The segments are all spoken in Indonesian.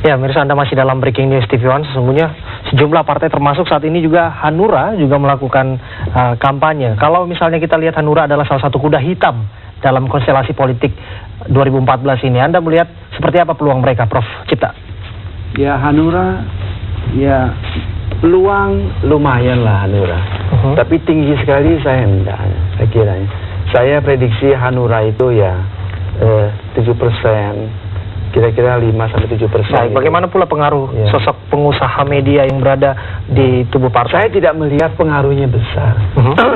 Ya, mirsa, Anda masih dalam Breaking News TV One. Sesungguhnya sejumlah partai termasuk saat ini juga Hanura juga melakukan kampanye. Kalau misalnya kita lihat Hanura adalah salah satu kuda hitam dalam konstelasi politik 2014 ini. Anda melihat seperti apa peluang mereka, Prof. Cipta? Ya, Hanura, ya peluang lumayan lah Hanura. Tapi tinggi sekali saya enggak, saya kira. Saya prediksi Hanura itu ya 7%. Kira-kira 5-7%. Baik, bagaimana pula pengaruh sosok pengusaha media yang berada di tubuh partai? Saya tidak melihat pengaruhnya besar.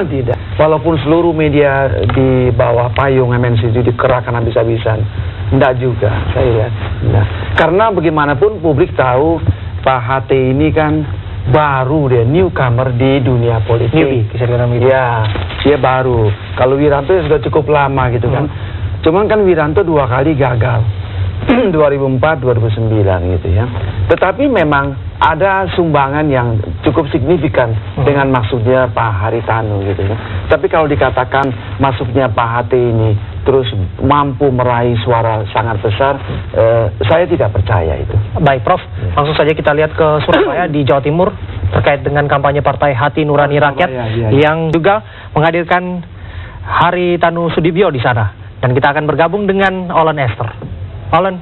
Tidak. Walaupun seluruh media di bawah payung MNC itu dikerahkan habis-habisan. Tidak juga, saya lihat. Nah, karena bagaimanapun publik tahu Pak HT ini kan baru dia, newcomer di dunia politik. Ya, dia baru. Kalau Wiranto sudah cukup lama gitu kan. Cuman kan Wiranto 2 kali gagal. 2004, 2009 gitu ya. Tetapi memang ada sumbangan yang cukup signifikan dengan masuknya Pak Haritanu gitu ya. Tapi kalau dikatakan masuknya Pak HT ini terus mampu meraih suara sangat besar, saya tidak percaya itu. Baik, Prof. Langsung saja kita lihat ke Surabaya di Jawa Timur terkait dengan kampanye Partai Hati Nurani Rakyat yang juga menghadirkan Haritanu Sudibyo di sana. Dan kita akan bergabung dengan Olen Esther. Olen.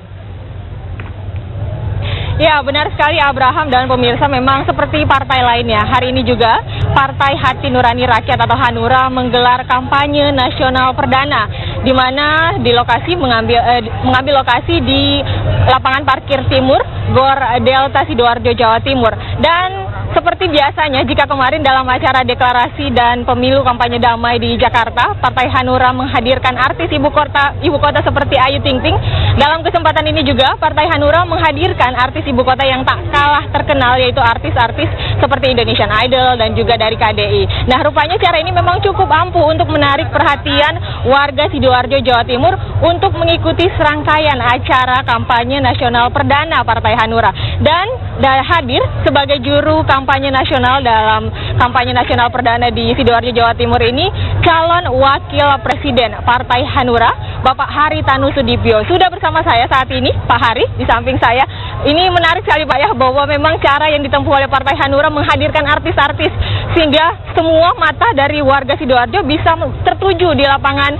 Ya, benar sekali Abraham dan pemirsa, memang seperti partai lainnya. Hari ini juga Partai Hati Nurani Rakyat atau Hanura menggelar kampanye nasional perdana, di mana di lokasi mengambil lokasi di lapangan parkir timur Gor Delta Sidoarjo, Jawa Timur. Dan seperti biasanya, jika kemarin dalam acara deklarasi dan pemilu kampanye damai di Jakarta, Partai Hanura menghadirkan artis ibu kota seperti Ayu Ting Ting. Dalam kesempatan ini juga, Partai Hanura menghadirkan artis ibu kota yang tak kalah terkenal, yaitu artis-artis seperti Indonesian Idol dan juga dari KDI. Nah, rupanya cara ini memang cukup ampuh untuk menarik perhatian warga Sidoarjo, Jawa Timur untuk mengikuti serangkaian acara kampanye nasional perdana Partai Hanura. Dan hadir sebagai juru kampanye nasional dalam kampanye nasional perdana di Sidoarjo, Jawa Timur ini, calon wakil presiden Partai Hanura, Bapak Haritanu Sudibyo. Sudah bersama saya saat ini, Pak Hari, di samping saya. Ini menarik sekali Pak ya, bahwa memang cara yang ditempuh oleh Partai Hanura menghadirkan artis-artis, sehingga semua mata dari warga Sidoarjo bisa tertuju di lapangan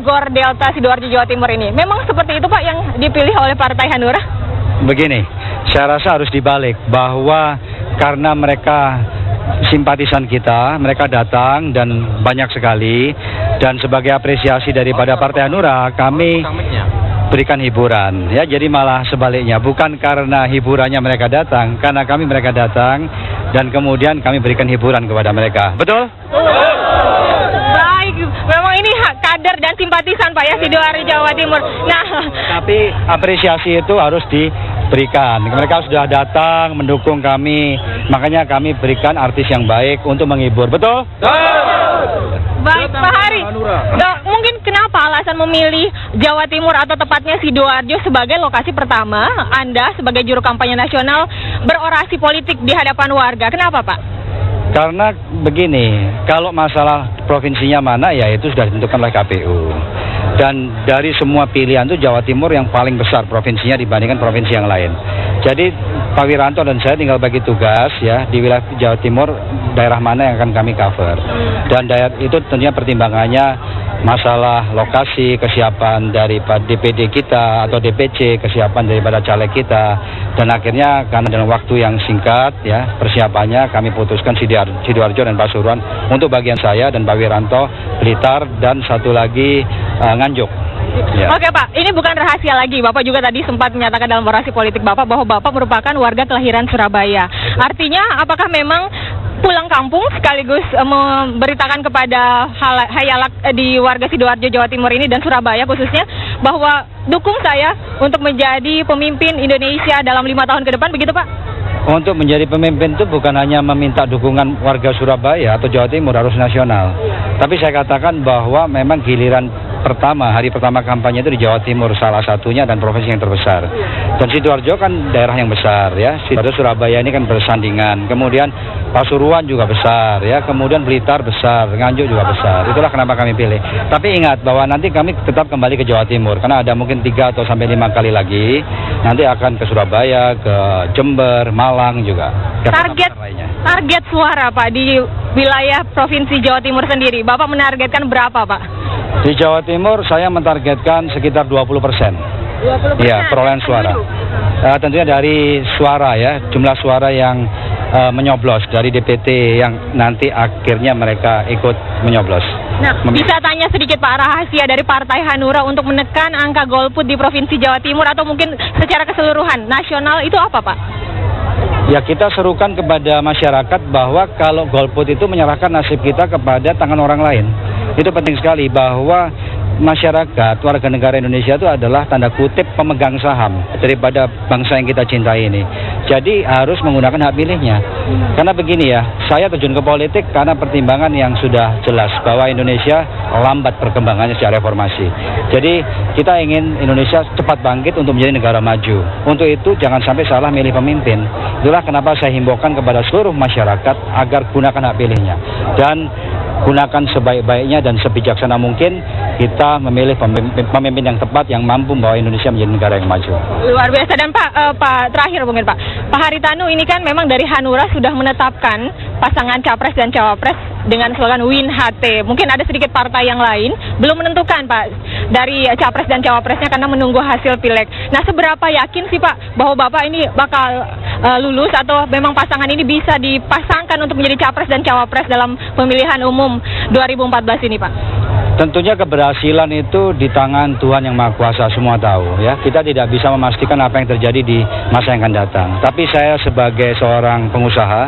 Gor Delta Sidoarjo, Jawa Timur ini. Memang seperti itu Pak yang dipilih oleh Partai Hanura? Begini, saya rasa harus dibalik, bahwa karena mereka simpatisan kita, mereka datang dan banyak sekali, dan sebagai apresiasi daripada Partai Hanura, kami berikan hiburan. Ya, jadi malah sebaliknya, bukan karena hiburannya mereka datang, karena kami mereka datang dan kemudian kami berikan hiburan kepada mereka. Betul? Baik, memang ini kader dan simpatisan Pak ya, Sidoarjo, Jawa Timur. Nah, tapi apresiasi itu harus diberikan. Mereka sudah datang mendukung kami, makanya kami berikan artis yang baik untuk menghibur. Betul? Baik Pak Hari, mungkin kenapa alasan memilih Jawa Timur atau tepatnya Sidoarjo sebagai lokasi pertama Anda sebagai juru kampanye nasional berorasi politik di hadapan warga? Kenapa Pak? Karena begini, kalau masalah provinsinya mana ya itu sudah ditentukan oleh KPU. Dan dari semua pilihan itu Jawa Timur yang paling besar provinsinya dibandingkan provinsi yang lain. Jadi Pak Wiranto dan saya tinggal bagi tugas ya di wilayah Jawa Timur, daerah mana yang akan kami cover. Dan daerah itu tentunya pertimbangannya masalah lokasi, kesiapan dari DPD kita atau DPC, kesiapan daripada caleg kita. Dan akhirnya karena dalam waktu yang singkat ya persiapannya kami putuskan Sidoarjo dan Pasuruan untuk bagian saya dan Pak Wiranto, Blitar, dan satu lagi Nganjuk. Ya. Oke Pak, ini bukan rahasia lagi. Bapak juga tadi sempat menyatakan dalam orasi politik Bapak bahwa Bapak merupakan warga kelahiran Surabaya. Artinya apakah memang pulang kampung sekaligus memberitakan kepada hayalak di warga Sidoarjo, Jawa Timur ini dan Surabaya khususnya bahwa dukung saya untuk menjadi pemimpin Indonesia dalam 5 tahun ke depan, begitu Pak? Untuk menjadi pemimpin itu bukan hanya meminta dukungan warga Surabaya atau Jawa Timur, harus nasional. Tapi saya katakan bahwa memang giliran hari pertama kampanye itu di Jawa Timur salah satunya dan provinsi yang terbesar. Dan Sidoarjo kan daerah yang besar ya. Sidoarjo Surabaya ini kan bersandingan. Kemudian Pasuruan juga besar ya. Kemudian Blitar besar, Nganjuk juga besar. Itulah kenapa kami pilih. Tapi ingat bahwa nanti kami tetap kembali ke Jawa Timur karena ada mungkin 3 atau sampai 5 kali lagi. Nanti akan ke Surabaya, ke Jember, Malang juga. Target suara Pak di wilayah Provinsi Jawa Timur sendiri, Bapak menargetkan berapa Pak? Di Jawa Timur saya mentargetkan sekitar 20%. 20%? Iya, perolehan suara. Tentunya dari suara ya, jumlah suara yang menyoblos dari DPT yang nanti akhirnya mereka ikut menyoblos. Nah, bisa tanya sedikit Pak, rahasia dari Partai Hanura untuk menekan angka golput di Provinsi Jawa Timur atau mungkin secara keseluruhan nasional itu apa Pak? Ya, kita serukan kepada masyarakat bahwa kalau golput itu menyerahkan nasib kita kepada tangan orang lain. Itu penting sekali bahwa masyarakat, warga negara Indonesia itu adalah tanda kutip pemegang saham daripada bangsa yang kita cintai ini. Jadi harus menggunakan hak pilihnya. Karena begini ya, saya terjun ke politik karena pertimbangan yang sudah jelas bahwa Indonesia lambat perkembangannya secara reformasi. Jadi kita ingin Indonesia cepat bangkit untuk menjadi negara maju. Untuk itu jangan sampai salah milih pemimpin. Itulah kenapa saya himbaukan kepada seluruh masyarakat agar gunakan hak pilihnya. Dan gunakan sebaik-baiknya dan sebijaksana mungkin kita memilih pemimpin yang tepat yang mampu membawa Indonesia menjadi negara yang maju. Luar biasa. Dan Pak terakhir mungkin Pak Haritanu ini kan memang dari Hanura sudah menetapkan pasangan capres dan cawapres dengan slogan Win HT. Mungkin ada sedikit partai yang lain belum menentukan Pak dari capres dan cawapresnya karena menunggu hasil pileg. Nah, seberapa yakin sih Pak bahwa Bapak ini bakal lulus atau memang pasangan ini bisa dipasangkan untuk menjadi capres dan cawapres dalam pemilihan umum 2014 ini Pak? Tentunya keberhasilan itu di tangan Tuhan Yang Maha Kuasa, semua tahu ya. Kita tidak bisa memastikan apa yang terjadi di masa yang akan datang. Tapi saya sebagai seorang pengusaha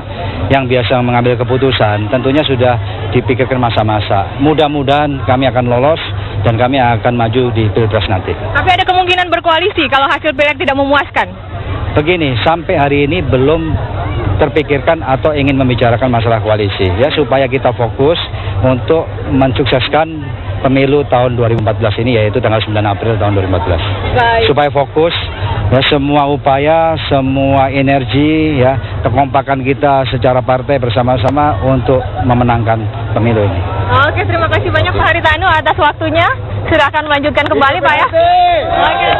yang biasa mengambil keputusan, tentunya sudah dipikirkan masa-masa. Mudah-mudahan kami akan lolos dan kami akan maju di Pilpres nanti. Tapi ada kemungkinan berkoalisi kalau hasil pileg tidak memuaskan? Begini, sampai hari ini belum terpikirkan atau ingin membicarakan masalah koalisi ya, supaya kita fokus untuk mensukseskan pemilu tahun 2014 ini, yaitu tanggal 9 April tahun 2014. Baik. Supaya fokus ya, semua upaya, semua energi ya, kekompakan kita secara partai bersama-sama untuk memenangkan pemilu ini. Oke, terima kasih banyak Pak Haritanu atas waktunya. Sudah akan melanjutkan kembali Pak ya. Oke.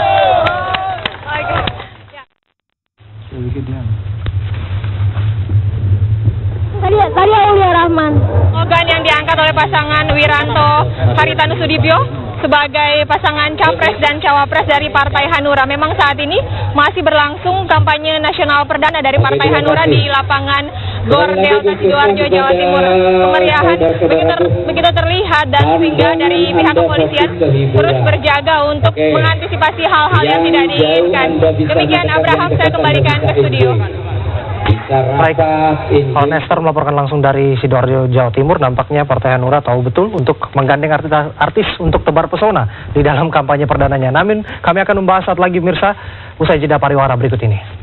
Tadi Aulia Rahman. Slogan yang diangkat oleh pasangan Wiranto Haritanu Sudibyo sebagai pasangan capres dan cawapres dari Partai Hanura. Memang saat ini masih berlangsung kampanye nasional perdana dari Partai Hanura di lapangan Gor Delta Sidoarjo, Jawa Timur. Kemeriahan begitu terlihat dan sehingga dari pihak kepolisian terus berjaga untuk mengantisipasi hal-hal yang tidak diinginkan. Demikian Abraham, saya kembalikan ke studio. Baik, Pak Nestor melaporkan langsung dari Sidoarjo, Jawa Timur. Nampaknya Partai Hanura tahu betul untuk menggandeng artis untuk tebar pesona di dalam kampanye perdananya. Namun kami akan membahas saat lagi, mirsa, usai jeda pariwara berikut ini.